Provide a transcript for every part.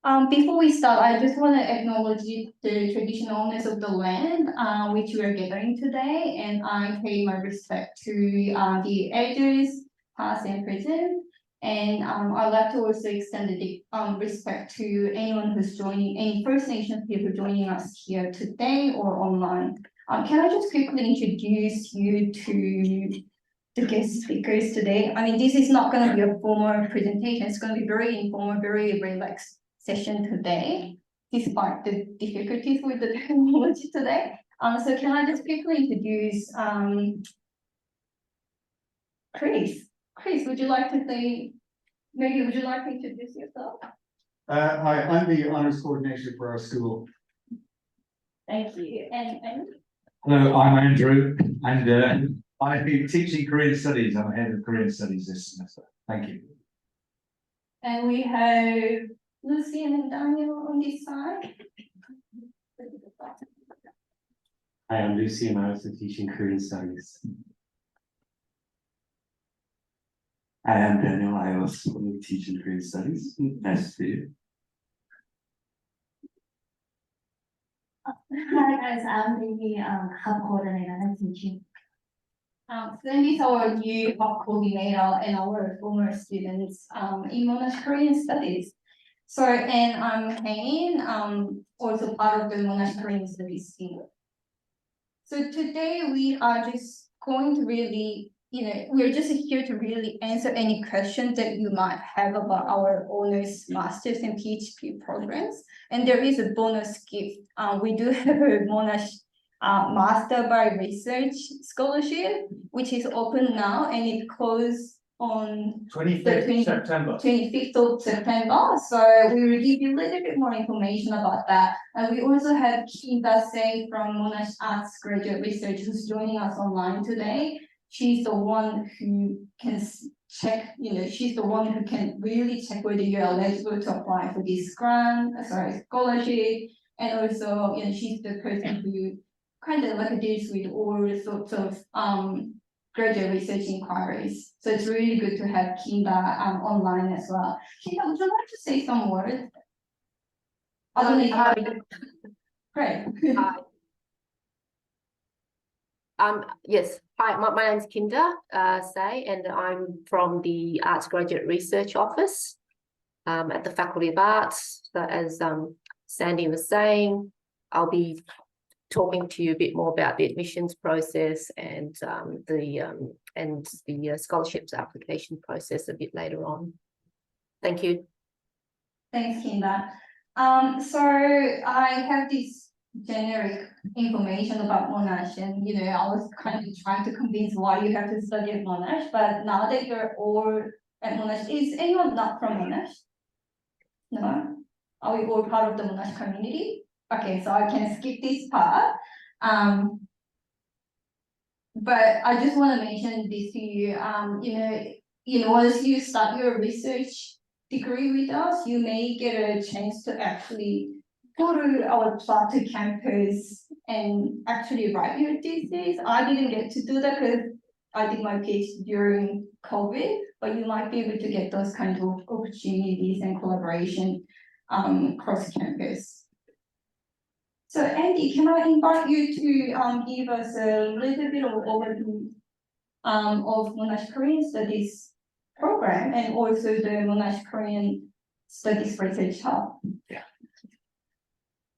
Before we start, I just want to acknowledge the traditional owners of the land, which we are gathering today, and I pay my respect to the elders, past and present. And I'd like to also extend the respect to anyone who's joining, any First Nations people joining us here today or online. Can I just quickly introduce you to the guest speakers today? I mean, this is not going to be a formal presentation. It's going to be very informal, very relaxed session today, despite the difficulties with the technology today. So can I just quickly introduce Chris? Chris, would you like to say, maybe would you like to introduce yourself? Hi, I'm the honours coordinator for our school. Thank you. And hello, I'm Andrew, and I've been teaching Korean Studies. I'm head of Korean Studies this semester. Thank you. And we have Lucy and Daniel on this side. Hi, I'm Lucy and I also teaching Korean Studies. Hi, I'm Daniel. I also teach in Korean Studies. Nice to see you. Hi guys, I'm the hub coordinator and teaching. Sandy is our new hub coordinator and our former students in Monash Korean Studies. So, and I'm Kane, also part of the Monash Korean Studies team. So today we are just going to really, we're just here to really answer any questions that you might have about our honors, masters, and PhD programs. And there is a bonus gift. We do have a Monash Master by Research Scholarship, which is open now, and it closed on 25th September. 25th of September. So we will give you a little bit more information about that. And we also have Kim Dasei from Monash Arts Graduate Research who's joining us online today. She's the one who can check, she's the one who can really check whether you're eligible to apply for this scholarship. And also, she's the person who kind of like deals with all sorts of graduate research inquiries. So it's really good to have Kinda online as well. Kinda, would you like to say some words? Great. Yes. Hi, my name's Kinda Say, and I'm from the Arts Graduate Research Office at the Faculty of Arts. So as Sandy was saying, I'll be talking to you a bit more about the admissions process and the scholarships application process a bit later on. Thank you. Thanks, Kinda. So I have this generic information about Monash, and I was kind of trying to convince why you have to study at Monash, but now that you're all at Monash, is anyone not from Monash? No? Are we all part of the Monash community? Okay, so I can skip this part. But I just want to mention this to you. Once you start your research degree with us, you may get a chance to actually go to our Plato campus and actually write your thesis. I didn't get to do that because I did my PhD during COVID, but you might be able to get those kinds of opportunities and collaboration cross campus. So Andy, can I invite you to give us a little bit of overview of Monash Korean Studies program and also the Monash Korean Studies Research Hub? Yeah.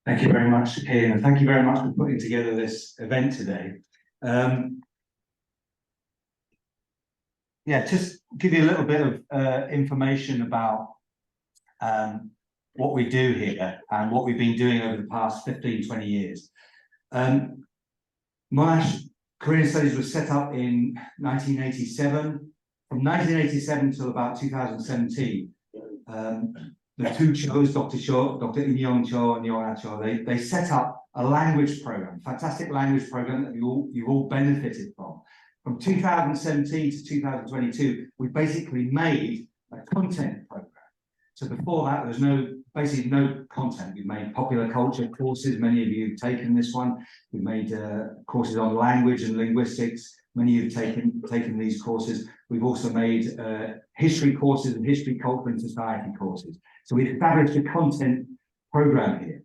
Thank you very much, Kane, and thank you very much for putting together this event today. Just give you a little bit of information about what we do here and what we've been doing over the past 15, 20 years. Monash Korean Studies was set up in 1987. From 1987 till about 2017, the two Chos, Dr. Cho, Dr. In Young Cho and Yong Cho, they set up a language program, fantastic language program that you've all benefited from. From 2017 to 2022, we basically made a content program. So before that, there was basically no content. We've made popular culture courses. Many of you have taken this one. We've made courses on language and linguistics. Many have taken these courses. We've also made history courses and history, culture and society courses. So we've established a content program here.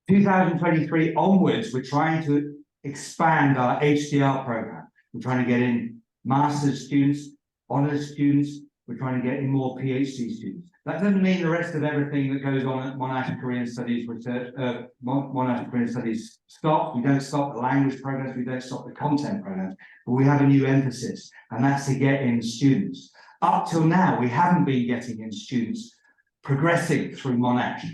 2023 onwards, we're trying to expand our HDR program. We're trying to get in master's students, honours students. We're trying to get in more PhD students. That doesn't mean the rest of everything that goes on at Monash Korean Studies Research, Monash Korean Studies stops. We don't stop the language programs, we don't stop the content programs, but we have a new emphasis, and that's to get in students. Up till now, we haven't been getting in students progressing through Monash.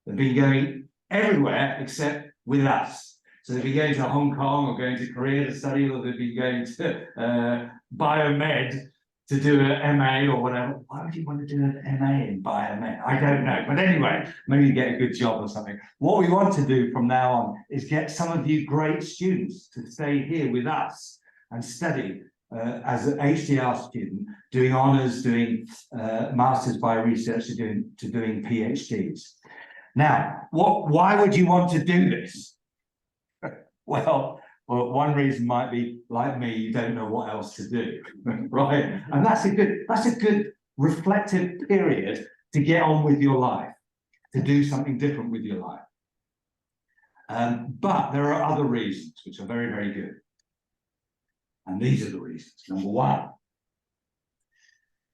They've been going everywhere except with us. So they've been going to Hong Kong or going to Korea to study, or they've been going to biomed to do an MA or whatever. Why would you want to do an MA in biomed? I don't know. But anyway, maybe you get a good job or something. What we want to do from now on is get some of you great students to stay here with us and study as an HDR student, doing honours, doing masters by research, to doing PhDs. Now, why would you want to do this? Well, one reason might be, like me, you don't know what else to do, right? And that's a good reflective period to get on with your life, to do something different with your life. But there are other reasons which are very, very good. And these are the reasons. Number one,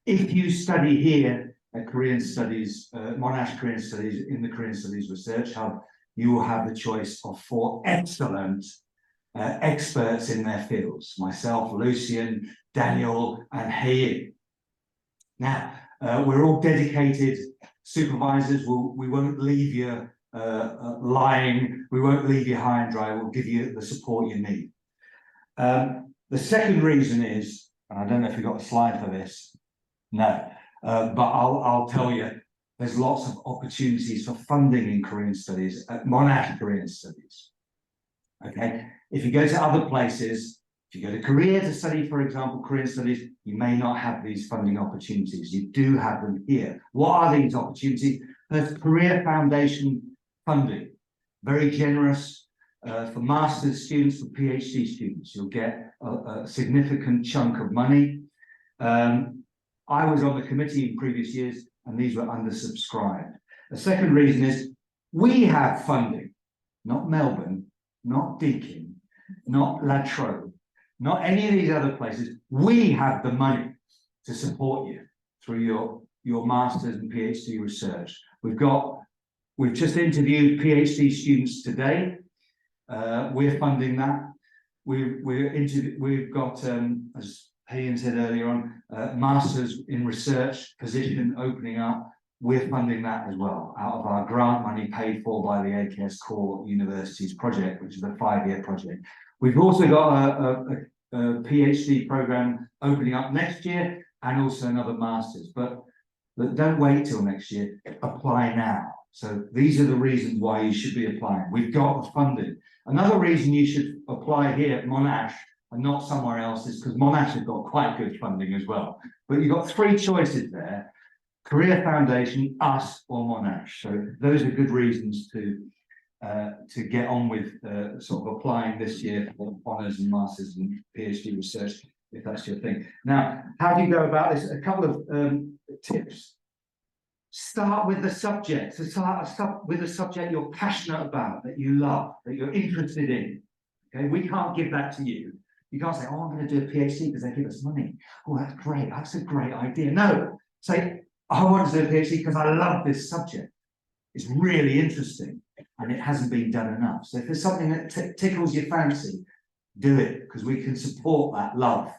if you study here at Korean Studies, Monash Korean Studies, in the Korean Studies Research Hub, you will have the choice of 4 excellent experts in their fields. Myself, Lucian, Daniel, and Hei. Now, we're all dedicated supervisors. We won't leave you lying. We won't leave you high and dry. We'll give you the support you need. The second reason is, and I don't know if you've got a slide for this, no, but I'll tell you, there's lots of opportunities for funding in Korean Studies at Monash Korean Studies. Okay, if you go to other places, if you go to Korea to study, for example, Korean Studies, you may not have these funding opportunities. You do have them here. What are these opportunities? There's Career Foundation funding, very generous for master's students, for PhD students. You'll get a significant chunk of money. I was on the committee in previous years, and these were undersubscribed. The second reason is we have funding, not Melbourne, not Deakin, not La Trobe, not any of these other places. We have the money to support you through your master's and PhD research. We've just interviewed PhD students today. We're funding that. We've got, as Ian said earlier on, masters in research position opening up. We're funding that as well out of our grant money paid for by the AKS Core Universities project, which is a 5-year project. We've also got a PhD program opening up next year, and also another master's. But don't wait till next year. Apply now. So these are the reasons why you should be applying. We've got the funding. Another reason you should apply here at Monash and not somewhere else is because Monash has got quite good funding as well. But you've got 3 choices there: Career Foundation, us, or Monash. So those are good reasons to get on with sort of applying this year for honours and masters and PhD research, if that's your thing. Now, how do you go about this? A couple of tips. Start with the subject. So start with the subject you're passionate about, that you love, that you're interested in. Okay, we can't give that to you. You can't say, "Oh, I'm going to do a PhD because they give us money." Oh, that's great. That's a great idea. No, say, "I want to do a PhD because I love this subject. It's really interesting and it hasn't been done enough." So if there's something that tickles your fancy, do it, because we can support that love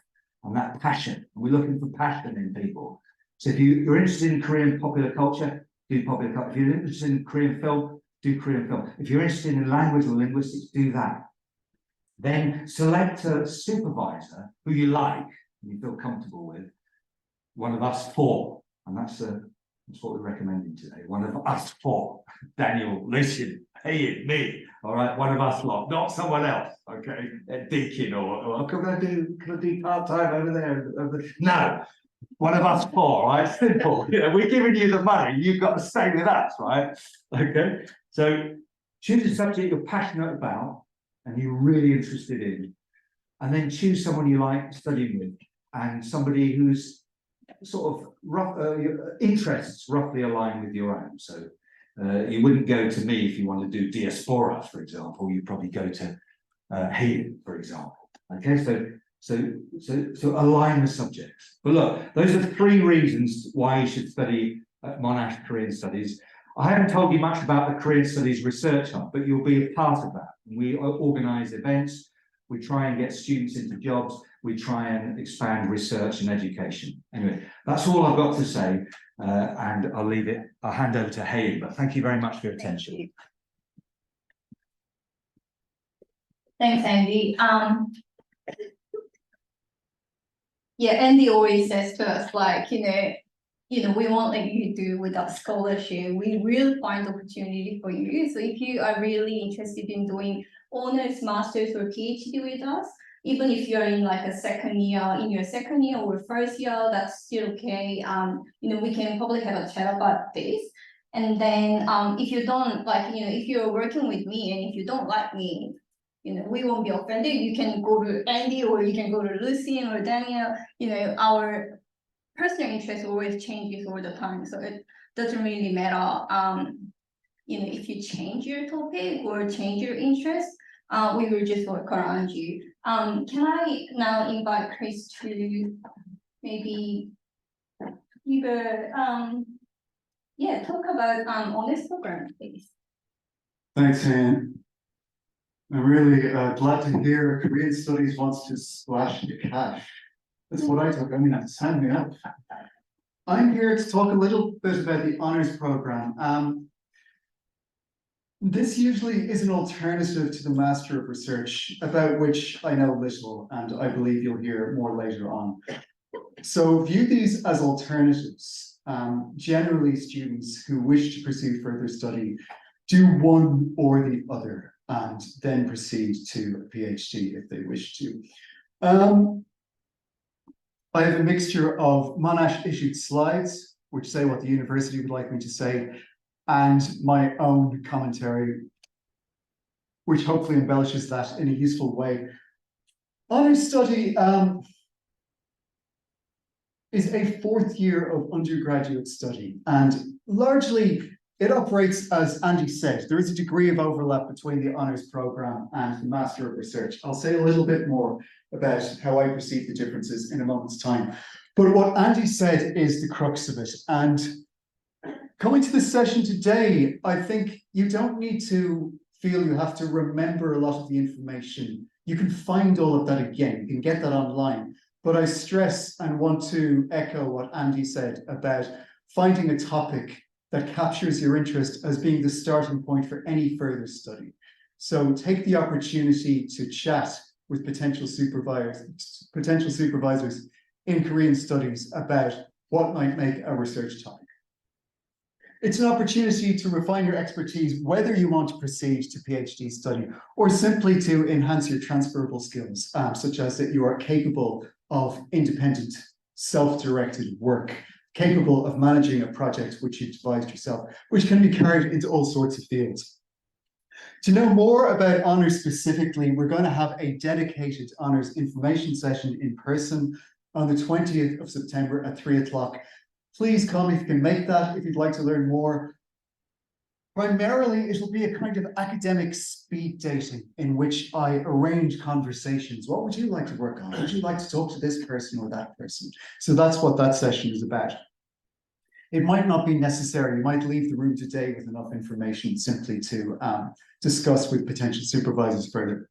and that passion. And we're looking for passion in people. So if you're interested in Korean popular culture, do popular culture. If you're interested in Korean film, do Korean film. If you're interested in language or linguistics, do that. Then select a supervisor who you like and you feel comfortable with, one of us 4, and that's what we're recommending today. One of us 4, Daniel, Lucian, Ian, me, all right, one of us lot, not someone else, okay, Deakin or can I do part-time over there? No, one of us 4, right, simple. You know, we're giving you the money, you've got to stay with us, right? Okay, so choose a subject you're passionate about and you're really interested in. and then choose someone you like studying with, and somebody whose sort of rough interests roughly align with your own. So you wouldn't go to me if you want to do diaspora, for example. You'd probably go to Hayden, for example. Okay, so align the subjects. But look, those are 3 reasons why you should study at Monash Korean Studies. I haven't told you much about the Korean Studies Research Hub, but you'll be a part of that. We organise events, we try and get students into jobs, we try and expand research and education. Anyway, that's all I've got to say, and I'll hand over to Hayden, but thank you very much for your attention. Thanks, Andy. Yeah, Andy always says to us, like, we won't let you do without scholarship. We will find opportunity for you. So if you are really interested in doing honors, masters, or PhD with us, even if you're in like a second year or first year, that's still okay. We can probably have a chat about this. And then if you don't like, if you're working with me and if you don't like me, we won't be offended. You can go to Andy or you can go to Lucian or Daniel. Our personal interest always changes all the time, so it doesn't really matter. If you change your topic or change your interest, we will just work around you. Can I now invite Chris to maybe give talk about honors program, please. Thanks, Anne. I'm really glad to hear Korean Studies wants to splash the cash. That's what I took. I mean, sign me up. I'm here to talk a little bit about the honors program. This usually is an alternative to the Master of Research, about which I know little, and I believe you'll hear more later on. So view these as alternatives. Generally, students who wish to pursue further study do one or the other, and then proceed to a PhD if they wish to. I have a mixture of Monash issued slides, which say what the university would like me to say, and my own commentary, which hopefully embellishes that in a useful way. Honours study is a 4th year of undergraduate study, and largely it operates as Andy said. There is a degree of overlap between the honours programme and the Master of Research. I'll say a little bit more about how I perceive the differences in a moment's time. But what Andy said is the crux of it. And coming to this session today, I think you don't need to feel you have to remember a lot of the information. You can find all of that again. You can get that online. But I stress and want to echo what Andy said about finding a topic that captures your interest as being the starting point for any further study. So take the opportunity to chat with potential supervisors in Korean studies about what might make a research topic. It's an opportunity to refine your expertise, whether you want to proceed to PhD study or simply to enhance your transferable skills, such as that you are capable of independent, self-directed work, capable of managing a project which you've devised yourself, which can be carried into all sorts of fields. To know more about honours specifically, we're going to have a dedicated honours information session in person on the 20th of September at 3 o'clock. Please come if you can make that, if you'd like to learn more. Primarily, it'll be a kind of academic speed dating in which I arrange conversations. What would you like to work on? Would you like to talk to this person or that person? So that's what that session is about. It might not be necessary. You might leave the room today with enough information simply to discuss with potential supervisors further.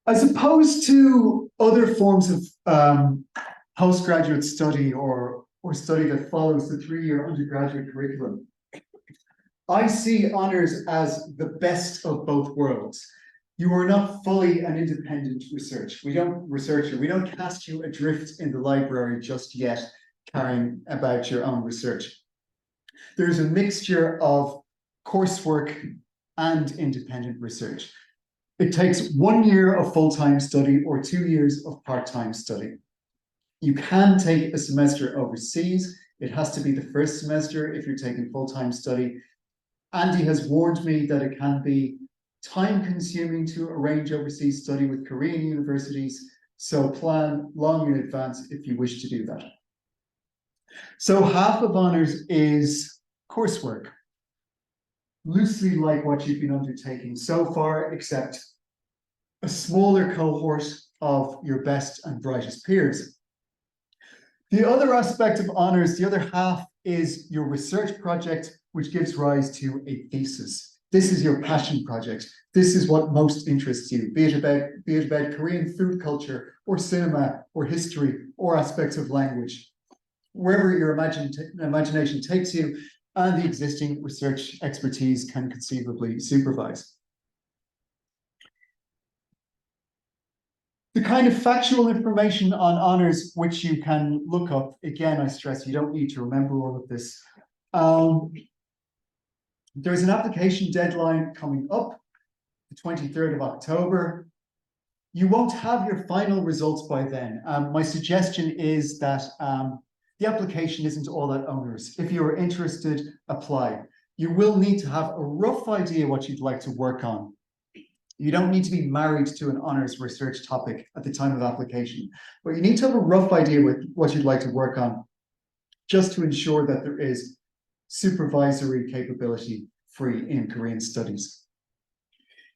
As opposed to other forms of postgraduate study or study that follows the 3-year undergraduate curriculum, I see honours as the best of both worlds. You are not fully an independent researcher. We don't cast you adrift in the library just yet, carrying about your own research. There's a mixture of coursework and independent research. It takes 1 year of full-time study or 2 years of part-time study. You can take a semester overseas. It has to be the first semester if you're taking full-time study. Andy has warned me that it can be time consuming to arrange overseas study with Korean universities, so plan long in advance if you wish to do that. So half of honours is coursework, loosely like what you've been undertaking so far, except a smaller cohort of your best and brightest peers. The other aspect of honours, the other half, is your research project, which gives rise to a thesis. This is your passion project. This is what most interests you, be it about Korean food culture, or cinema, or history, or aspects of language. Wherever your imagination takes you, and the existing research expertise can conceivably supervise. The kind of factual information on honours which you can look up, again, I stress you don't need to remember all of this. There's an application deadline coming up, the 23rd of October. You won't have your final results by then. My suggestion is that the application isn't all that onerous. If you're interested, apply. You will need to have a rough idea what you'd like to work on. You don't need to be married to an honours research topic at the time of application, but you need to have a rough idea with what you'd like to work on, just to ensure that there is supervisory capability free in Korean studies.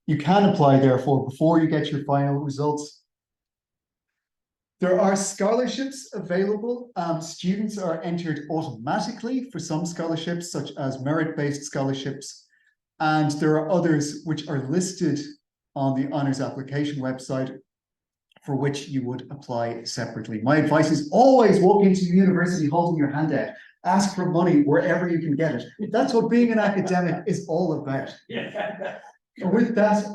You can apply, therefore, before you get your final results. There are scholarships available. Students are entered automatically for some scholarships, such as merit-based scholarships, and there are others which are listed on the honours application website for which you would apply separately. My advice is always walk into university holding your hand out. Ask for money wherever you can get it. That's what being an academic is all about. Yeah. With that,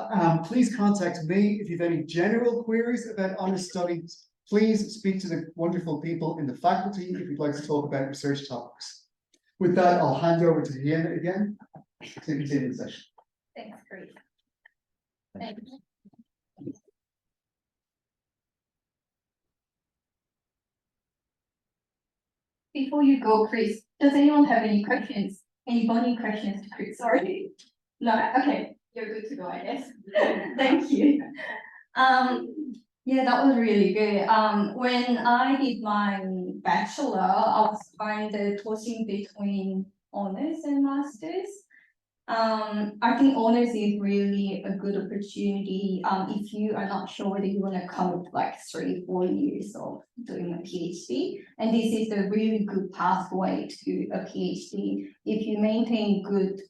please contact me if you have any general queries about honours studies. Please speak to the wonderful people in the faculty if you'd like to talk about research topics. With that, I'll hand over to Ian again to continue the session. Thanks, Chris. Thank you. Before you go, Chris, does anyone have any questions? Any burning questions to Chris? Sorry. No, okay, you're good to go, I guess. Thank you. Yeah, that was really good. When I did my bachelor, I was kind of tossing between honours and masters. I think honours is really a good opportunity. If you are not sure whether you want to come with like 3-4 years of doing a PhD, and this is a really good pathway to a PhD. If you maintain good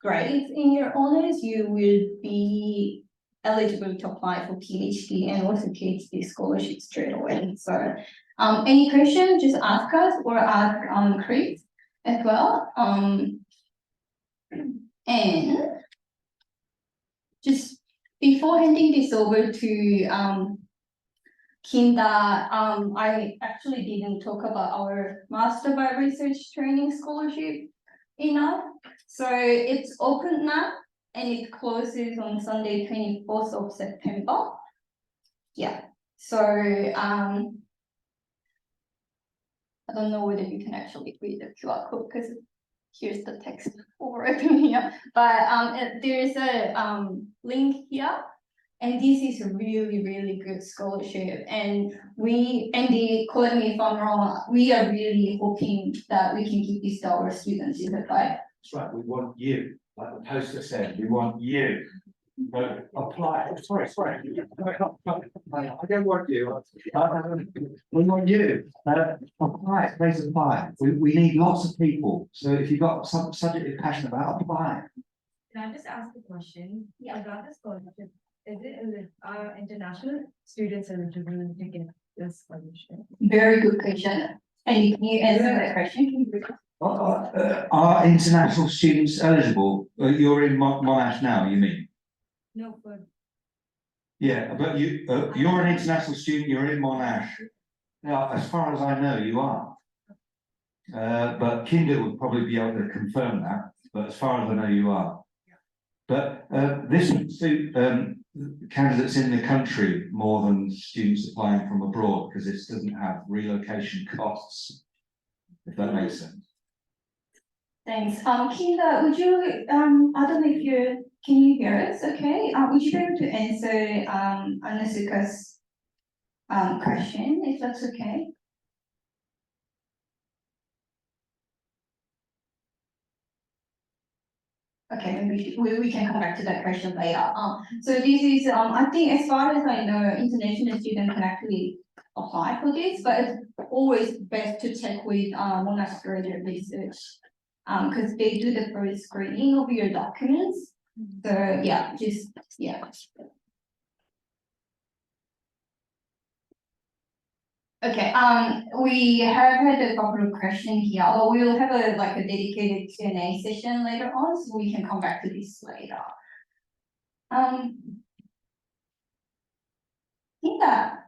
grades in your honours, you will be eligible to apply for PhD and also PhD scholarship straight away. So, any questions, just ask us or ask Chris as well. And just before handing this over to Kinda, I actually didn't talk about our Master by Research Training Scholarship enough. So it's open now and it closes on Sunday, 24th of September. Yeah, so I don't know whether you can actually read the QR code because here's the text over open here, but there is a link here, and this is a really, really good scholarship. And Andy, correct me if I'm wrong, we are really hoping that we can give this to our students, is that right? That's right, we want you, like the poster said, we want you. Apply, sorry. I don't want you. We want you. Apply, please apply. We need lots of people. So if you've got some subject you're passionate about, apply. Can I just ask a question? Yeah. About this scholarship, is it international students eligible to get this scholarship? Very good question. And can you answer that question? Are international students eligible? You're in Monash now, you mean? No, but Yeah, but you're an international student, you're in Monash. Now, as far as I know, you are. But Kinder would probably be able to confirm that, but as far as I know, you are. But this would suit candidates in the country more than students applying from abroad, because this doesn't have relocation costs, if that makes sense. Thanks. Kinda, would you, I don't know if you Can you hear us? Okay, would you be able to answer, Anasuka's, question, if that's okay? Okay, maybe we can come back to that question later. So this is, I think as far as I know, international students can actually apply for this, but it's always best to check with, Monash graduate research. Because they do the first screening of your documents. So yeah, just, yeah. Okay, we have had a couple of questions here, but we'll have a like a dedicated Q&A session later on, so we can come back to this later. Yeah,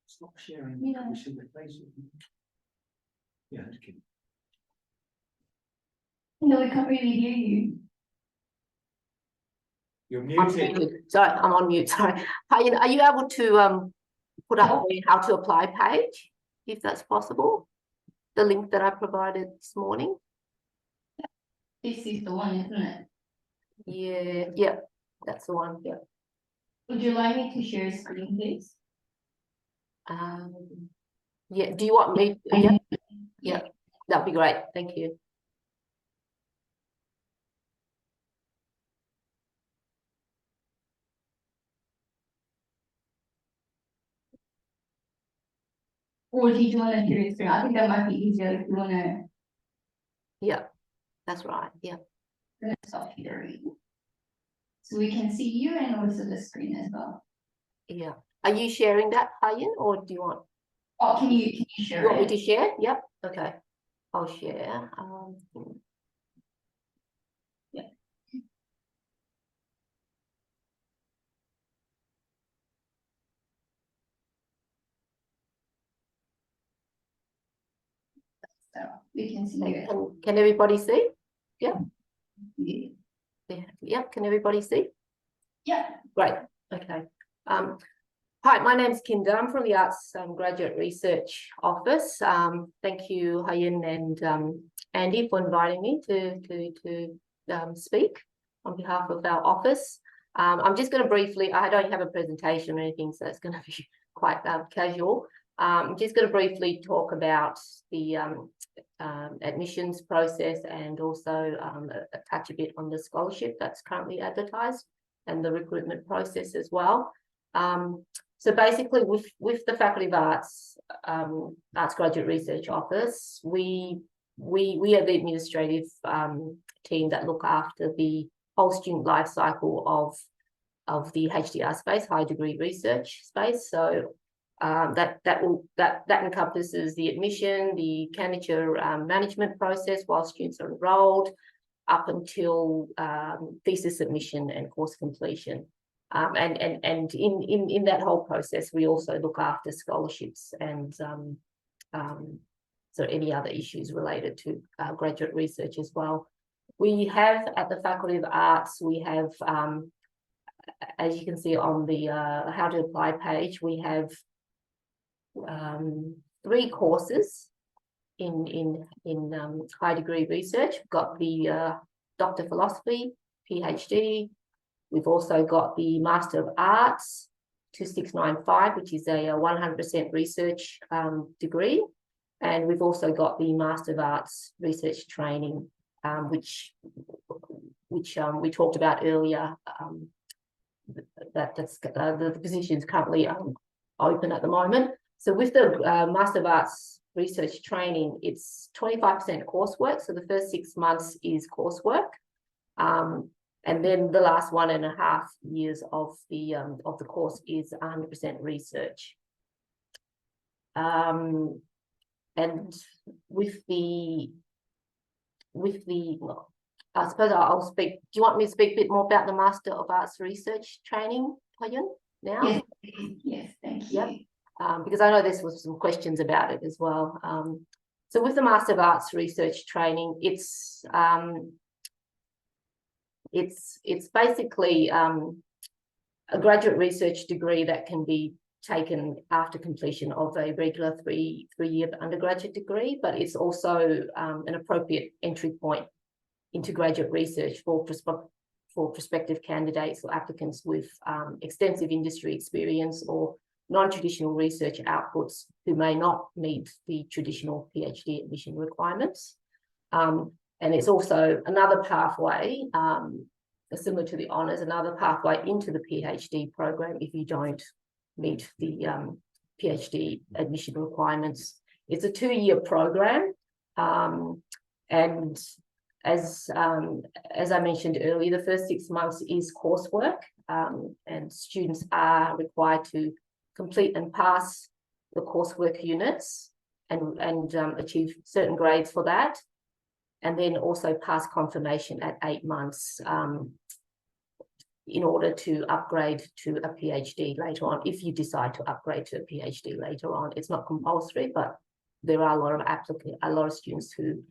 Stop sharing. Yeah. We should replace it. Yeah, okay. no, we can't really hear you. You're I'm muted. muted. Sorry, I'm on mute, sorry. Hayan, are you able to put up the how to apply page, if that's possible? The link that I provided this morning? This is the one, isn't it? Yeah, that's the one, yeah. Would you like me to share screen, please? Yeah, do you want me? Yeah, that'd be great, thank you. Or did you want to share screen? I think that might be easier if you want to Yeah, that's right, yeah. stop sharing. So we can see you and also the screen as well. Yeah. Are you sharing that, Hayan, or do you want? Oh, can you share You want me it? to share? Yep, okay. I'll share. So we can see you. Can everybody see? Yeah. Yeah. Yep, can everybody see? Yeah. Great, okay. Hi, my name's Kinder. I'm from the Arts Graduate Research Office. Thank you, Hayan and Andy, for inviting me to speak on behalf of our office. I'm just going to briefly, I don't have a presentation or anything, so it's going to be quite casual. I'm just going to briefly talk about the admissions process and also touch a bit on the scholarship that's currently advertised and the recruitment process as well. So basically, with the Faculty of Arts, Arts Graduate Research Office, we are the administrative team that look after the whole student life cycle of the HDR space, high degree research space. So that encompasses the admission, the candidature management process while students are enrolled, up until thesis submission and course completion. And in that whole process, we also look after scholarships and so any other issues related to graduate research as well. We have at the Faculty of Arts, we have, as you can see on the how to apply page, we have 3 courses in high degree research. We've got the Doctor of Philosophy, PhD. We've also got the Master of Arts 2695, which is a 100% research degree. And we've also got the Master of Arts Research Training, which we talked about earlier. That's the position is currently open at the moment. So with the Master of Arts Research Training, it's 25% coursework. So the first 6 months is coursework. And then the last 1.5 years of the course is 100% research. And with the well, I suppose I'll speak. Do you want me to speak a bit more about the Master of Arts Research Training, Hayan, now? Yes, thank you. Yep. Because I know there was some questions about it as well. So with the Master of Arts Research Training, it's basically a graduate research degree that can be taken after completion of a regular three-year undergraduate degree, but it's also an appropriate entry point into graduate research for prospective candidates or applicants with extensive industry experience or non-traditional research outputs who may not meet the traditional PhD admission requirements. And it's also another pathway, similar to the honours, another pathway into the PhD program if you don't meet the PhD admission requirements. It's a 2-year program, and as I mentioned earlier, the first 6 months is coursework, and students are required to complete and pass the coursework units and achieve certain grades for that, and then also pass confirmation at 8 months in order to upgrade to a PhD later on, if you decide to upgrade to a PhD later on. It's not compulsory, but there are a lot of students who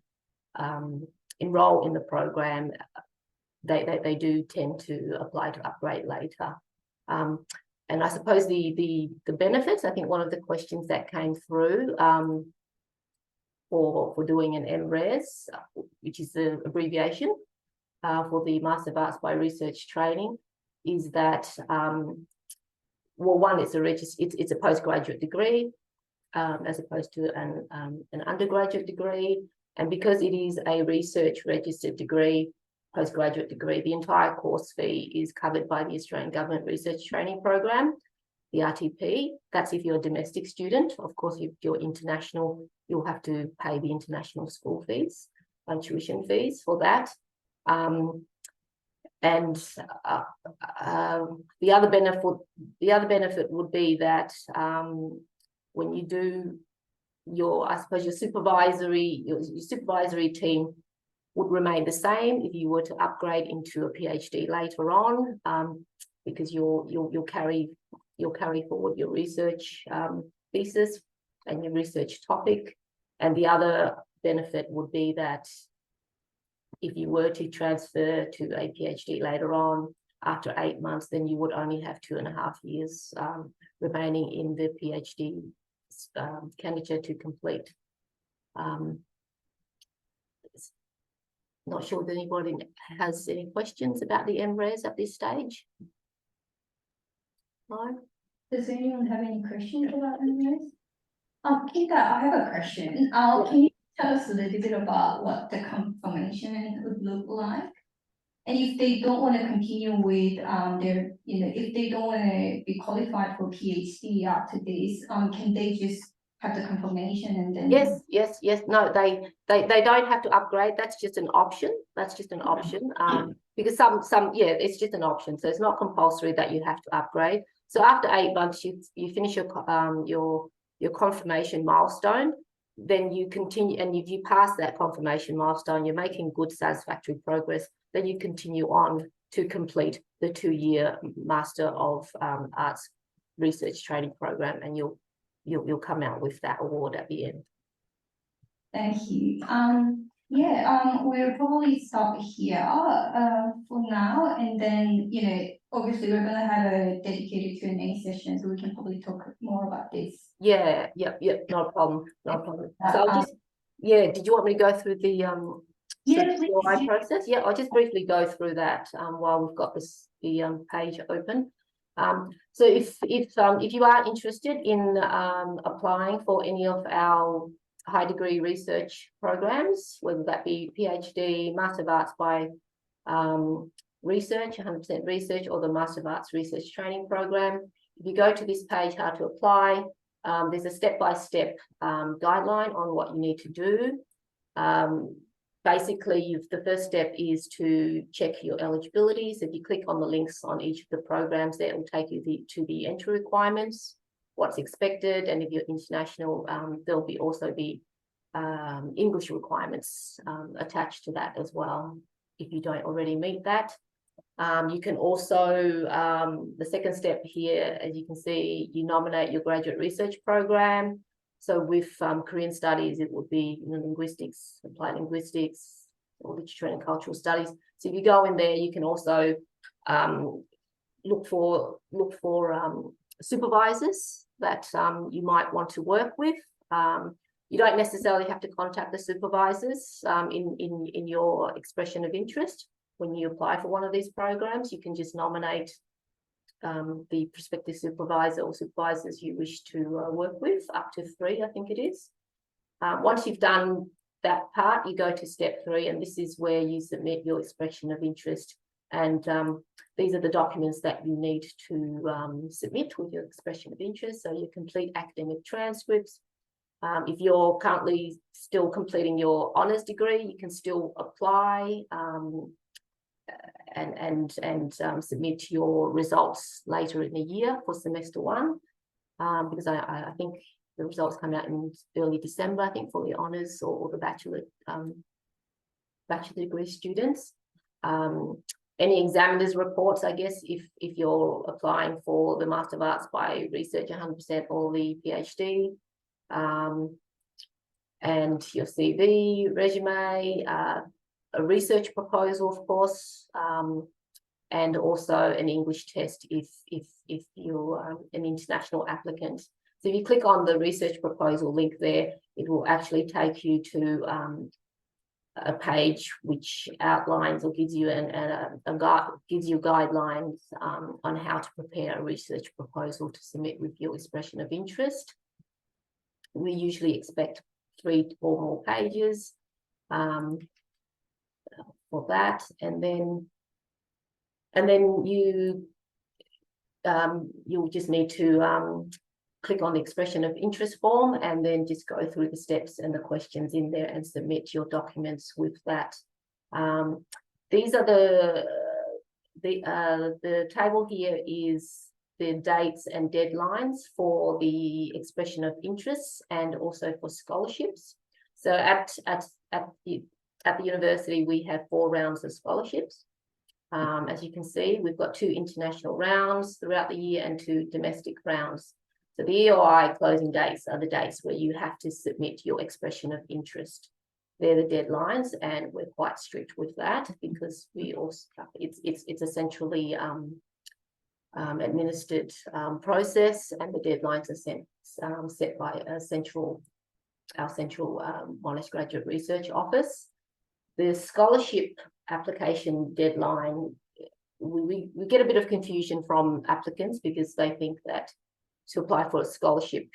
enroll in the program. They do tend to apply to upgrade later. And I suppose the benefits, I think one of the questions that came through for doing an MRes, which is the abbreviation for the Master of Arts by Research training, is that well, one, it's a postgraduate degree as opposed to an undergraduate degree, and because it is a research registered degree, postgraduate degree, the entire course fee is covered by the Australian Government Research Training Program, the RTP. That's if you're a domestic student. Of course, if you're international, you'll have to pay the international school fees and tuition fees for that. And the other benefit would be that when you do your supervisory team would remain the same if you were to upgrade into a PhD later on, because you'll carry forward your research thesis and your research topic. And the other benefit would be that if you were to transfer to a PhD later on, after 8 months, then you would only have 2.5 years remaining in the PhD candidate to complete. Not sure if anybody has any questions about the MRes at this stage. No? Does anyone have any questions about MRes? Kinga, I have a question. Can you tell us a little bit about what the confirmation would look like? And if they don't want to continue with if they don't want to be qualified for PhD after this, can they just have the confirmation and then? Yes. No, they don't have to upgrade. That's just an option. Because it's just an option. So it's not compulsory that you have to upgrade. So after 8 months, you finish your confirmation milestone, then you continue, and if you pass that confirmation milestone, you're making good, satisfactory progress, then you continue on to complete the 2-year Master of Arts Research Training Program, and you'll come out with that award at the end. Thank you. We'll probably stop here for now, and then obviously we're gonna have a dedicated Q&A session, so we can probably talk more about this. Yeah, no problem. So I'll just, did you want me to go through the COI process? Yeah, I'll just briefly go through that while we've got the page open. So if you are interested in applying for any of our high degree research programs, whether that be PhD, Master of Arts by Research, 100% research, or the Master of Arts Research Training Program, if you go to this page, how to apply, there's a step-by-step guideline on what you need to do. Basically, the first step is to check your eligibility. So if you click on the links on each of the programs there, it will take you to the entry requirements, what's expected, and if you're international, there'll also be English requirements attached to that as well, if you don't already meet that. You can also, the second step here, as you can see, you nominate your graduate research program. So with Korean studies, it would be linguistics, applied linguistics, or literature and cultural studies. So if you go in there, you can also look for supervisors that you might want to work with. You don't necessarily have to contact the supervisors in your expression of interest. When you apply for one of these programs, you can just nominate the prospective supervisor or supervisors you wish to work with, up to 3, I think it is. Once you've done that part, you go to step 3, and this is where you submit your expression of interest. And these are the documents that you need to submit with your expression of interest. So your complete academic transcripts. If you're currently still completing your honours degree, you can still apply and submit your results later in the year for semester 1, because I think the results come out in early December, I think, for the honours or the bachelor degree students. Any examiners reports, I guess, if you're applying for the Master of Arts by Research 100% or the PhD, and your CV, resume, a research proposal, of course, and also an English test if you're an international applicant. So if you click on the research proposal link there, it will actually take you to a page which outlines or gives you gives you guidelines on how to prepare a research proposal to submit with your expression of interest. We usually expect 3 or more pages for that, and then you'll just need to click on the expression of interest form, and then just go through the steps and the questions in there and submit your documents with that. These are the table here is the dates and deadlines for the expression of interests and also for scholarships. So at the university, we have 4 rounds of scholarships. As you can see, we've got 2 international rounds throughout the year and 2 domestic rounds. So the EOI closing dates are the dates where you have to submit your expression of interest. They're the deadlines, and we're quite strict with that because we also it's essentially administered process, and the deadlines are set by our central Monash Graduate Research Office. The scholarship application deadline, we get a bit of confusion from applicants because they think that to apply for a scholarship,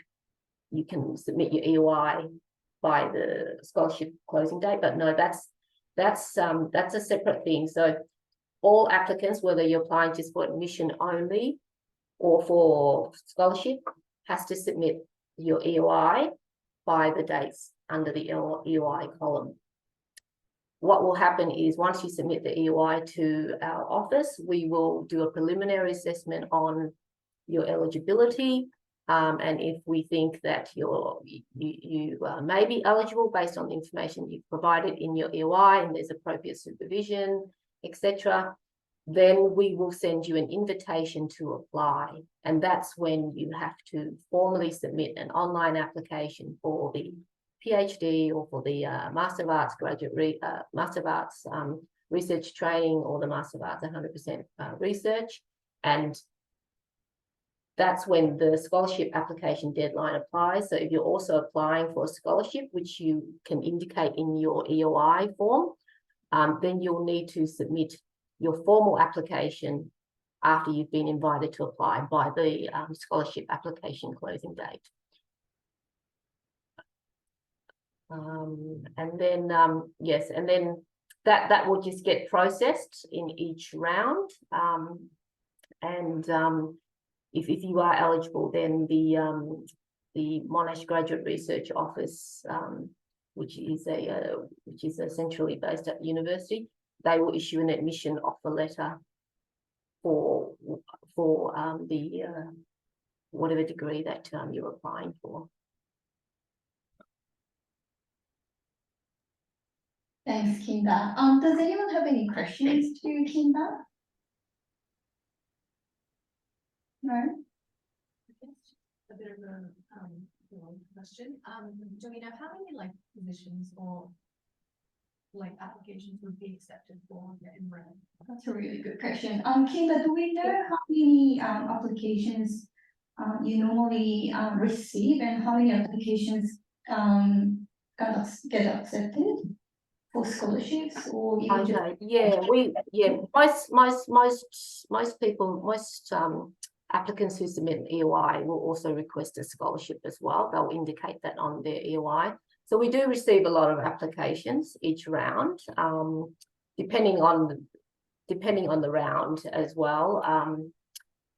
you can submit your EOI by the scholarship closing date, but no, that's a separate thing. So all applicants, whether you're applying just for admission only or for scholarship, has to submit your EOI by the dates under the EOI column. What will happen is once you submit the EOI to our office, we will do a preliminary assessment on your eligibility, and if we think that you may be eligible based on the information you've provided in your EOI and there's appropriate supervision, etc., then we will send you an invitation to apply, and that's when you have to formally submit an online application for the PhD or for the Master of Arts Master of Arts research training, or the Master of Arts 100% research, and that's when the scholarship application deadline applies. So if you're also applying for a scholarship, which you can indicate in your EOI form, then you'll need to submit your formal application after you've been invited to apply by the scholarship application closing date. And then, yes, and then that will just get processed in each round. If you are eligible, then the Monash Graduate Research Office, which is essentially based at the university, they will issue an admission offer letter for the whatever degree that you're applying for. Thanks, Kinda. Does anyone have any questions to Kinda? No? A bit of a question. Do we know how many positions or applications would be accepted for the enrollment? That's a really good question. Kinda, do we know how many applications you normally receive, and how many applications get accepted for scholarships, or you just Okay, most people, applicants who submit an EOI will also request a scholarship as well. They'll indicate that on their EOI. So we do receive a lot of applications each round, depending on the round as well.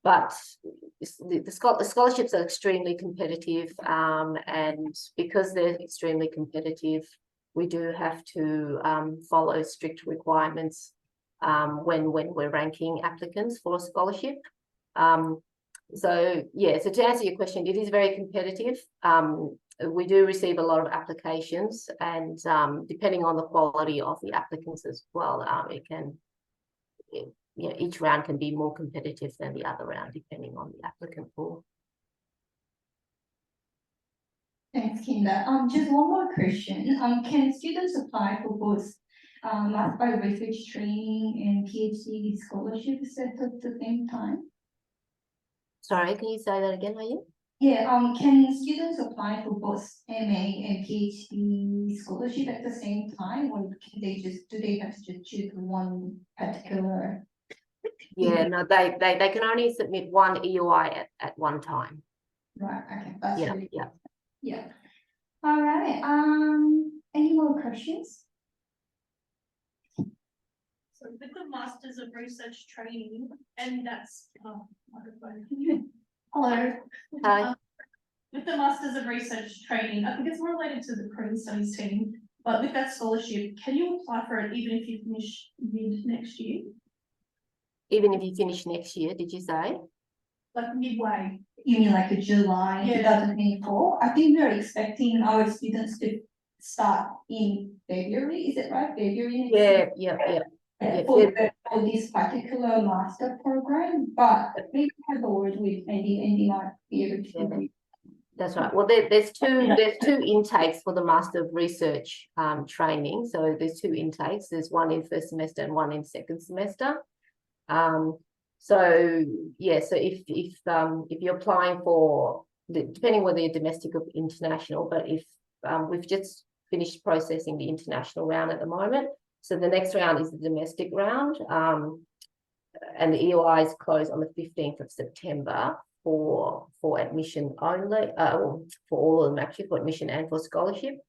But the scholarships are extremely competitive, and because they're extremely competitive, we do have to follow strict requirements when we're ranking applicants for a scholarship. So to answer your question, it is very competitive. We do receive a lot of applications, and depending on the quality of the applicants as well, each round can be more competitive than the other round, depending on the applicant pool. Thanks, Kinder. Just one more question. Can students apply for both master research training and PhD scholarships at the same time? Sorry, can you say that again, are you? Yeah, can students apply for both MA and PhD scholarship at the same time, or do they have to just choose one particular? Yeah, no, they can only submit one EOI at one time. Right, okay, that's Yeah, really yeah. Yeah. All right, any more questions? So with the Masters of Research training, and that's, microphone. Hello. Hi. With the Masters of Research training, I think it's more related to the Korean Studies team, but with that scholarship, can you apply for it even if you finish mid next year? Even if you finish next year, did you say? Like midway? You mean like July Yeah. 2024? I think we're expecting our students to start in February, is it right? February? Yeah. For this particular master program, but maybe have a word with Andy. Andy might be able to. Yeah. That's right. Well, there's two intakes for the Master of Research training. So there's two intakes. There's one in first semester and one in second semester. So if you're applying for, depending whether you're domestic or international, but if we've just finished processing the international round at the moment, so the next round is the domestic round, and the EOIs close on the 15th of September for admission only, for all of them actually, for admission and for scholarship.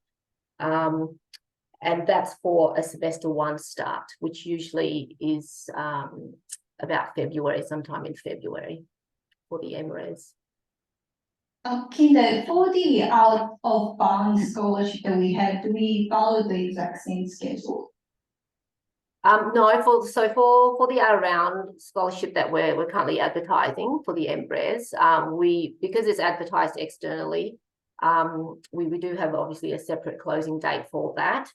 And that's for a semester one start, which usually is about February, sometime in February for the MRes. Kinder, for the out of bound scholarship that we have, do we follow the exact same schedule? No, for the out-of-round scholarship that we're currently advertising for the MRes, because it's advertised externally, we do have obviously a separate closing date for that,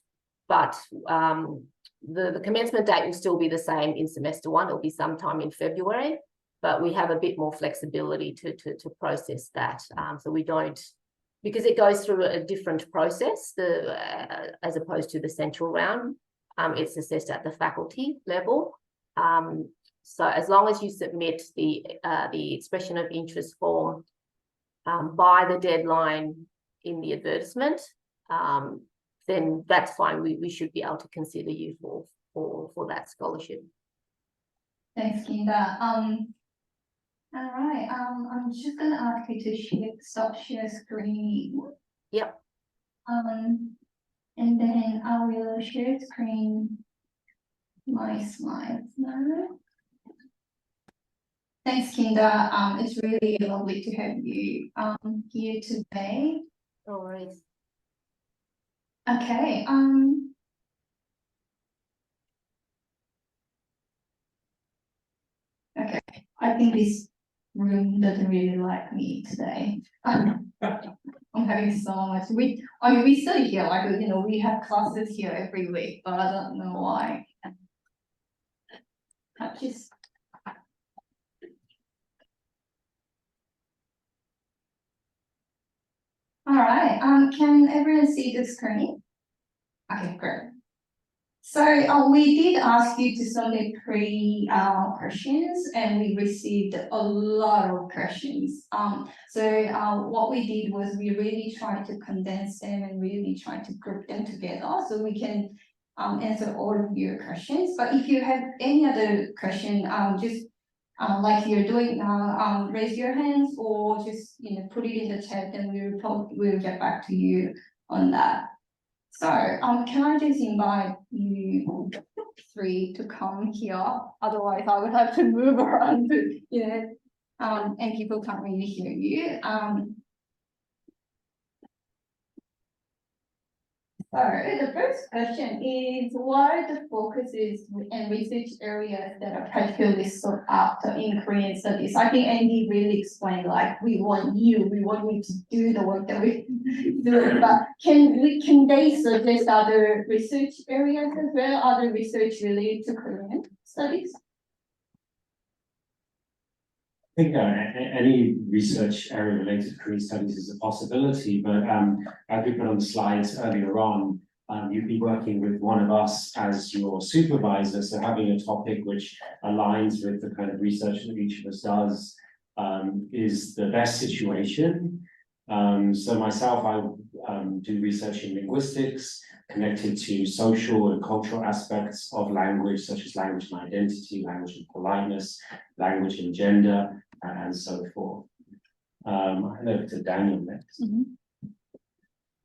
but the commencement date will still be the same in semester one. It'll be sometime in February, but we have a bit more flexibility to process that. So we don't, because it goes through a different process, as opposed to the central round. It's assessed at the faculty level. So as long as you submit the expression of interest form by the deadline in the advertisement, then that's fine. We should be able to consider you for that scholarship. Thanks, Kinder. All right. I'm just gonna ask you to stop share screen. Yep. And then I will share screen my slides now. Thanks, Kinder. It's really lovely to have you here today. No worries. Okay. Okay. I think this room doesn't really like me today. I'm having so much. We study here, like, we have classes here every week, but I don't know why. I just. All right. Can everyone see the screen? Okay, great. So we did ask you to submit three questions and we received a lot of questions. What we did was we really tried to condense them and really tried to group them together so we can answer all of your questions. But if you have any other question, just like you're doing now, raise your hands or just put it in the chat and we'll get back to you on that. So, can I just invite you three to come here? Otherwise, I would have to move around, and people can't really hear you. So the first question is, what are the focuses and research areas that are particularly sought after in Korean studies? I think Andy really explained, like, we want you to do the work that we do, but can they suggest other research areas as well, other research related to Korean studies? I think any research area related to Korean studies is a possibility, but as we put on the slides earlier on, you'd be working with one of us as your supervisor, so having a topic which aligns with the kind of research that each of us does is the best situation. So myself, I do research in linguistics connected to social and cultural aspects of language, such as language and identity, language and politeness, language and gender, and so forth. I'll hand over to Daniel next.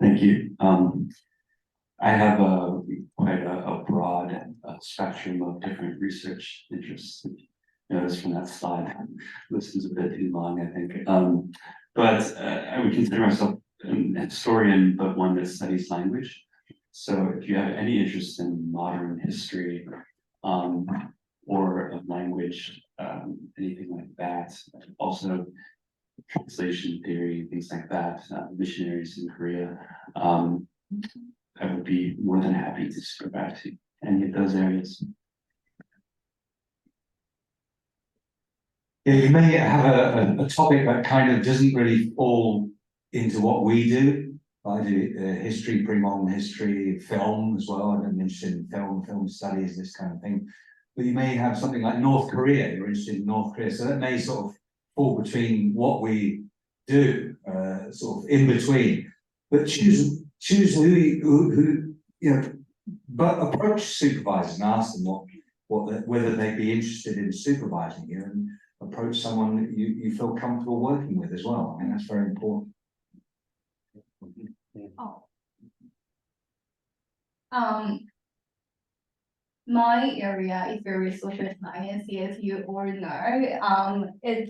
Thank you. I have quite a broad spectrum of different research interests. Notice from that slide, this is a bit too long, I think. But I would consider myself a historian, but one that studies language. So if you have any interest in modern history or of language, anything like that, also translation theory, things like that, missionaries in Korea, I would be more than happy to go back to any of those areas. Yeah, you may have a topic that kind of doesn't really fall into what we do. I do history, pre-modern history, film as well. I'm interested in film studies, this kind of thing. But you may have something like North Korea, you're interested in North Korea. So that may sort of fall between what we do, sort of in between. But choose who but approach supervisors and ask them whether they'd be interested in supervising you, and approach someone that you feel comfortable working with as well. I mean, that's very important. My area is very social science, as you all know.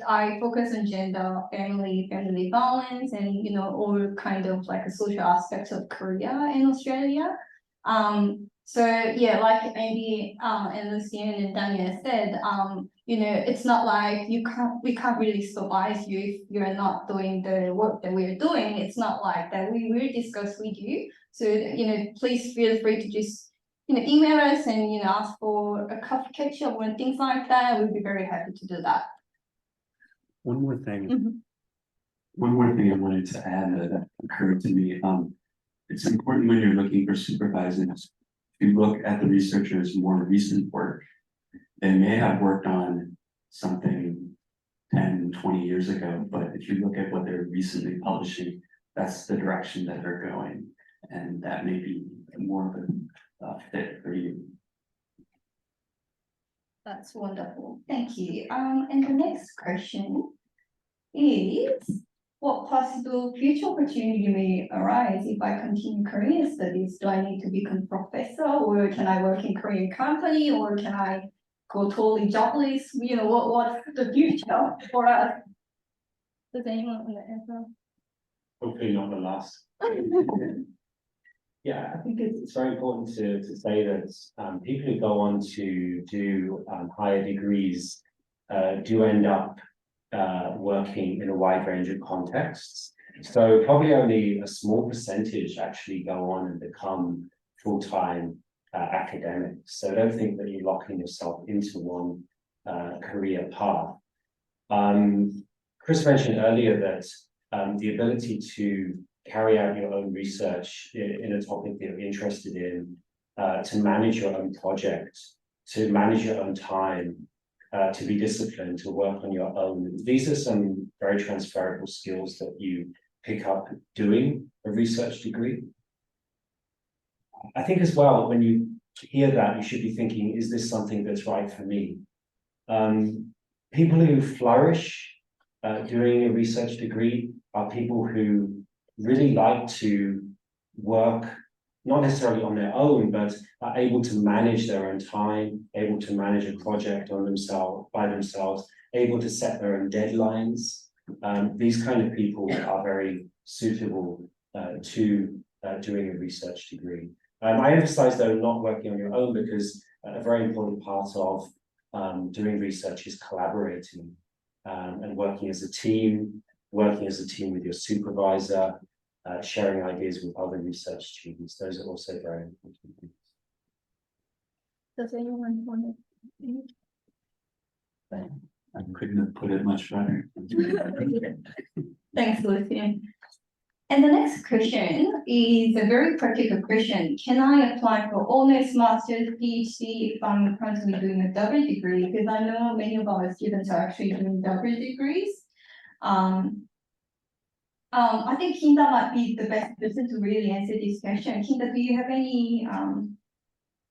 I focus on gender, family violence, and all kind of like social aspects of Korea and Australia. So yeah, like Andy and Lucian and Daniel said, it's not like we can't really supervise you if you're not doing the work that we're doing. It's not like that. We will discuss with you. So please feel free to just email us and ask for a coffee catch-up and things like that. We'd be very happy to do that. One more thing. One more thing I wanted to add that occurred to me. It's important when you're looking for supervisors to look at the researchers' more recent work. They may have worked on something 10, 20 years ago, but if you look at what they're recently publishing, that's the direction that they're going. And that may be more of a fit for you. That's wonderful. Thank you. And the next question is, what possible future opportunity may arise if I continue Korean studies? Do I need to become professor, or can I work in Korean company, or can I go totally jobless? What's the future for us? Does anyone want to answer? Hopefully not the last. Yeah, I think it's very important to say that people who go on to do higher degrees do end up working in a wide range of contexts. So probably only a small percentage actually go on and become full-time academics. So I don't think that you're locking yourself into one career path. Chris mentioned earlier that the ability to carry out your own research in a topic that you're interested in to manage your own project, to manage your own time, to be disciplined, to work on your own. These are some very transferable skills that you pick up doing a research degree. I think as well, when you hear that, you should be thinking, is this something that's right for me? People who flourish doing a research degree are people who really like to work, not necessarily on their own, but are able to manage their own time, able to manage a project on themselves, by themselves, able to set their own deadlines. These kind of people are very suitable to doing a research degree. I emphasize though not working on your own, because a very important part of doing research is collaborating and working as a team with your supervisor, sharing ideas with other research students. Those are also very important things. Does anyone want I couldn't have put it much better. Thanks, Lucian. And the next question is a very practical question. Can I apply for honors, master's, PhD if I'm currently doing a double degree? Because I know many of our students are actually doing double degrees. I think Kinda might be the best person to really answer this question. Kinda, do you have any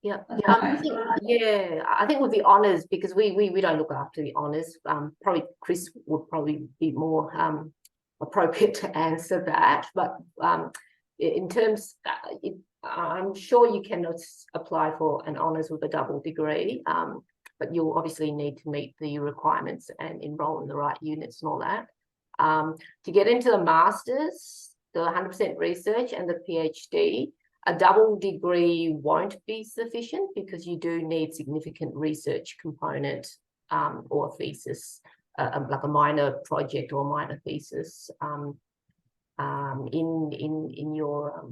Yeah, advice? I think with the honours, because we don't look after the honours. Probably Chris would probably be more appropriate to answer that. But in terms, I'm sure you cannot apply for an honours with a double degree. But you'll obviously need to meet the requirements and enrol in the right units and all that. To get into the masters, the 100% research and the PhD, a double degree won't be sufficient because you do need significant research component or thesis, like a minor project or minor thesis in your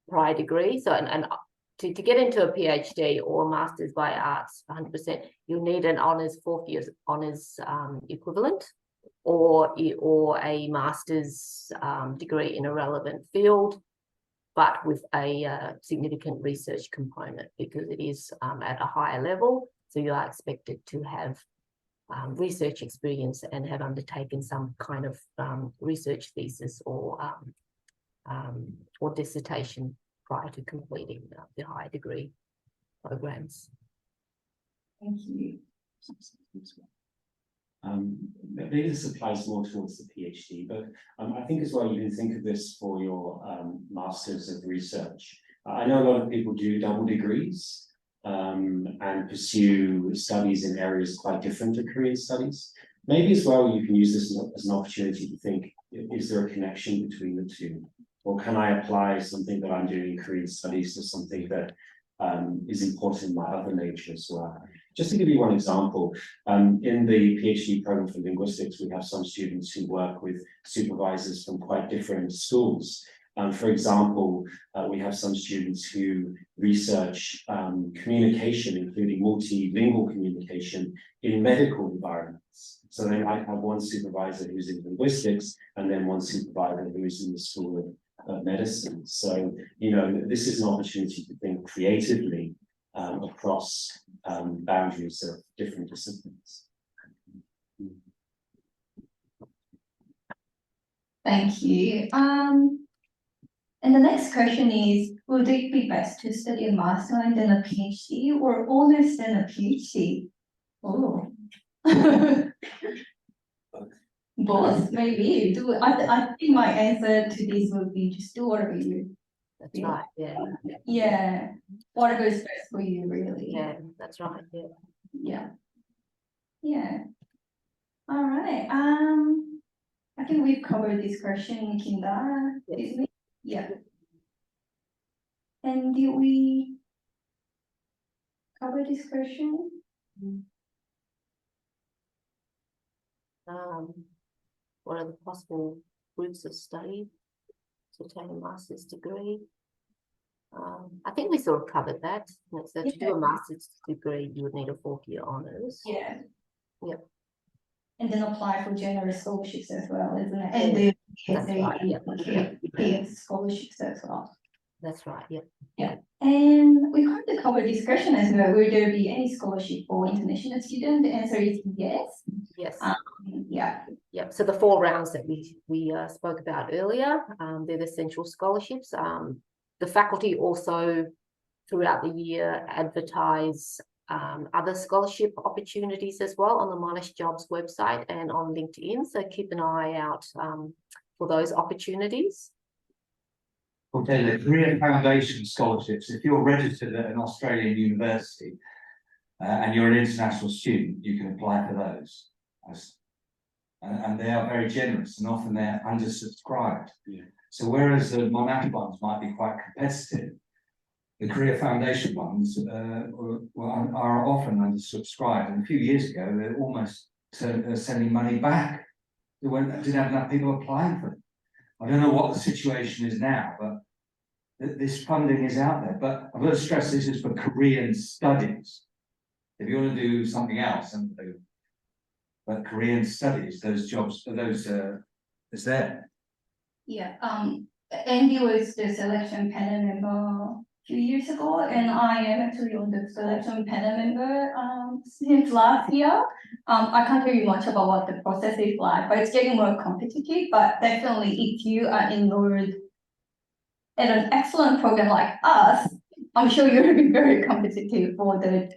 prior degree. So and to get into a PhD or a master's by arts 100%, you'll need an honours 4th year honours equivalent, or a master's degree in a relevant field, but with a significant research component, because it is at a higher level. So you are expected to have research experience and have undertaken some kind of research thesis or dissertation prior to completing the higher degree programs. Thank you. Maybe this applies more towards the PhD, but I think as well you can think of this for your Masters of Research. I know a lot of people do double degrees and pursue studies in areas quite different to Korean studies. Maybe as well you can use this as an opportunity to think, is there a connection between the two? Or can I apply something that I'm doing in Korean studies to something that is important in my other nature as well? Just to give you one example, in the PhD program for linguistics, we have some students who work with supervisors from quite different schools. For example, we have some students who research communication, including multilingual communication in medical environments. So they might have one supervisor who's in linguistics and then one supervisor who's in the School of Medicine. So, you know, this is an opportunity to think creatively across boundaries of different disciplines. Thank you. And the next question is, would it be best to study a master and then a PhD, or honors then a PhD? Oh. Both, maybe. I think my answer to this would be just do whatever you. That's right. Yeah. Yeah. Whatever is best for you, really. Yeah, that's right. Yeah. Yeah. Yeah. All right. I think we've covered this question, Kinda. Yes. Yeah. And did we cover this question? What are the possible groups of study to obtain a master's degree? I think we sort of covered that. So to do a master's degree, you would need a 4th year honours. Yeah. Yep. And then apply for generous scholarships as well, isn't it? And the That's right, yeah. PhD scholarships as well. That's right, yeah. Yeah, and we kind of covered discussion as well. Will there be any scholarship for international students? The answer is yes. Yes. Yeah. Yep. So the 4 rounds that we spoke about earlier, they're the central scholarships. The faculty also throughout the year advertise other scholarship opportunities as well on the Monash Jobs website and on LinkedIn. So keep an eye out for those opportunities. Okay, the Career Foundation scholarships, if you're registered at an Australian university and you're an international student, you can apply for those. And they are very generous and often they're undersubscribed. Yeah. So whereas the Monash ones might be quite competitive, the Career Foundation ones are often undersubscribed. And a few years ago, they're almost sending money back. They didn't have enough people applying for them. I don't know what the situation is now, but this funding is out there. But I've got to stress this is for Korean studies. If you want to do something else, but Korean studies, those jobs, those is there. Yeah. Andy was the selection panel member a few years ago, and I am actually on the selection panel member since last year. I can't tell you much about what the process is like, but it's getting more competitive. But definitely, if you are enrolled at an excellent program like us, I'm sure you'll be very competitive for the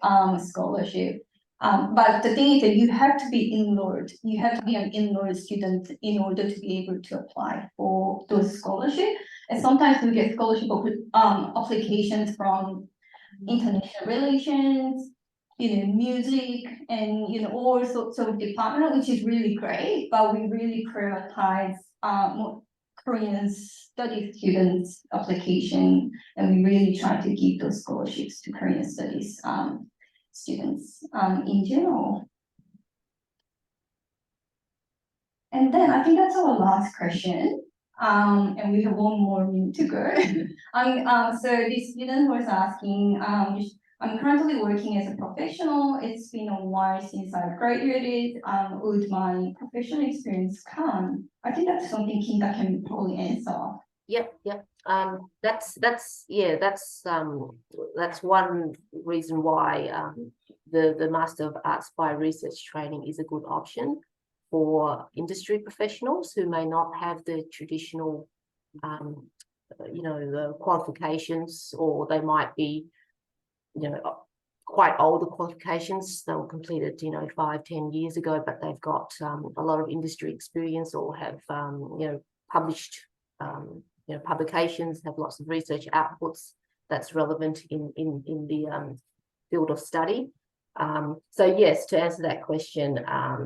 scholarship. But the thing is that you have to be enrolled. You have to be an enrolled student in order to be able to apply for those scholarships. And sometimes we get scholarship applications from international relations, music, and all sorts of department, which is really great. But we really prioritize more Korean studies students application, and we really try to give those scholarships to Korean studies students in general. And then I think that's our last question. And we have 1 more minute to go. So this student was asking, I'm currently working as a professional. It's been a while since I graduated. Would my professional experience count? I think that's something Kinda can probably answer. Yep. That's one reason why the Master of Arts by Research training is a good option for industry professionals who may not have the traditional, the qualifications, or they might be, quite older qualifications. They were completed, 5-10 years ago, but they've got a lot of industry experience or have, published, publications, have lots of research outputs that's relevant in the field of study. So yes, to answer that question,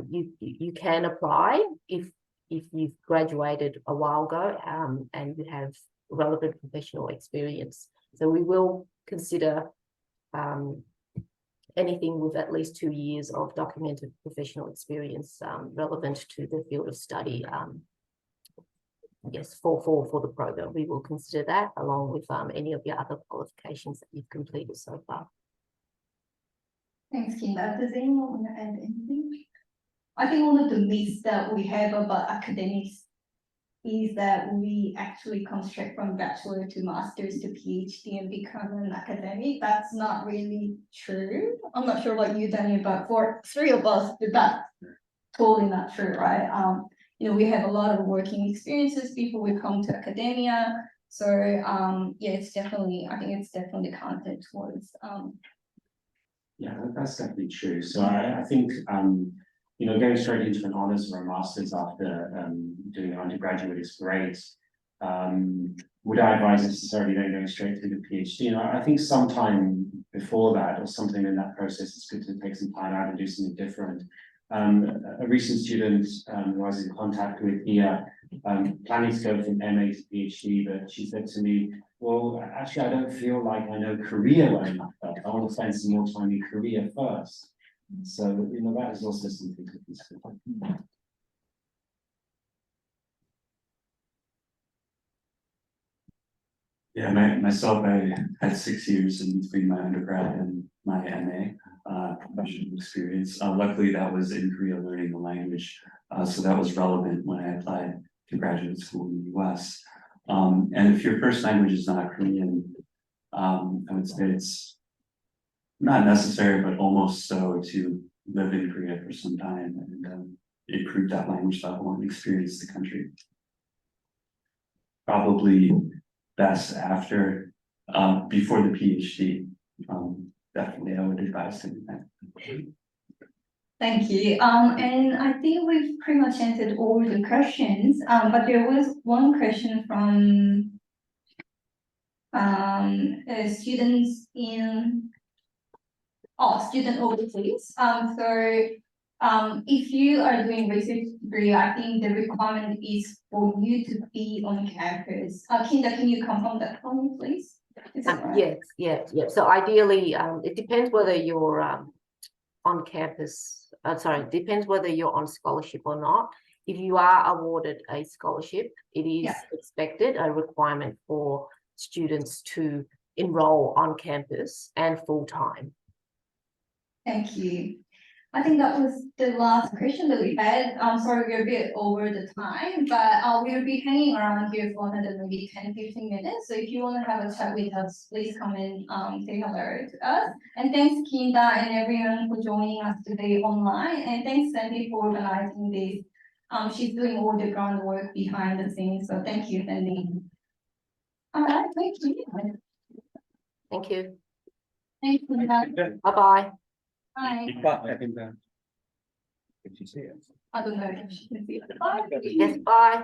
you can apply if you've graduated a while ago and you have relevant professional experience. So we will consider anything with at least 2 years of documented professional experience relevant to the field of study. Yes, for the program, we will consider that along with any of your other qualifications that you've completed so far. Thanks, Kinda. Does anyone want to add anything? I think one of the myths that we have about academics is that we actually come straight from bachelor to master's to PhD and become an academic. That's not really true. I'm not sure what you've done, but for 3 of us, that's totally not true, right? We have a lot of working experiences before we come to academia. So yeah, I think it's definitely counted towards Yeah, that's definitely true. So I think going straight into an honours or a master's after doing an undergraduate is great. Would I advise necessarily then going straight to the PhD? I think sometime before that or something in that process, it's good to take some time out and do something different. A recent student who I was in contact with here, planning to go from MA to PhD, but she said to me, well, actually, I don't feel like I know Korea well enough. I want to spend some more time in Korea first. So, that is also something to consider. Yeah, myself, I had 6 years in between my undergrad and my MA professional experience. Luckily, that was in Korea learning the language, so that was relevant when I applied to graduate school in the US. And if your first language is not Korean, I would say it's not necessary, but almost so to live in Korea for some time and improve that language level and experience the country. Probably best after, before the PhD. Definitely, I would advise doing that. Thank you. And I think we've pretty much answered all the questions. But there was one question from students in student overseas. If you are doing research degree, I think the requirement is for you to be on campus. Kinda, can you confirm that for me, please? Is that right? Yes. So ideally, it depends whether you're on campus. Depends whether you're on scholarship or not. If you are awarded a scholarship, it is expected, a requirement for students to enroll on campus and full time. Thank you. I think that was the last question that we had. I'm sorry, we're a bit over the time, but we'll be hanging around here for another maybe 10-15 minutes. So if you want to have a chat with us, please come and say hello to us. And thanks, Kinda, and everyone for joining us today online. And thanks, Sandy, for organizing this. She's doing all the groundwork behind the scenes. So thank you, Sandy. All right, thank you. Thank you. Thanks, Kinda. Bye-bye. Bye. Did you see it? I don't know if she can see it. Bye. Yes, bye.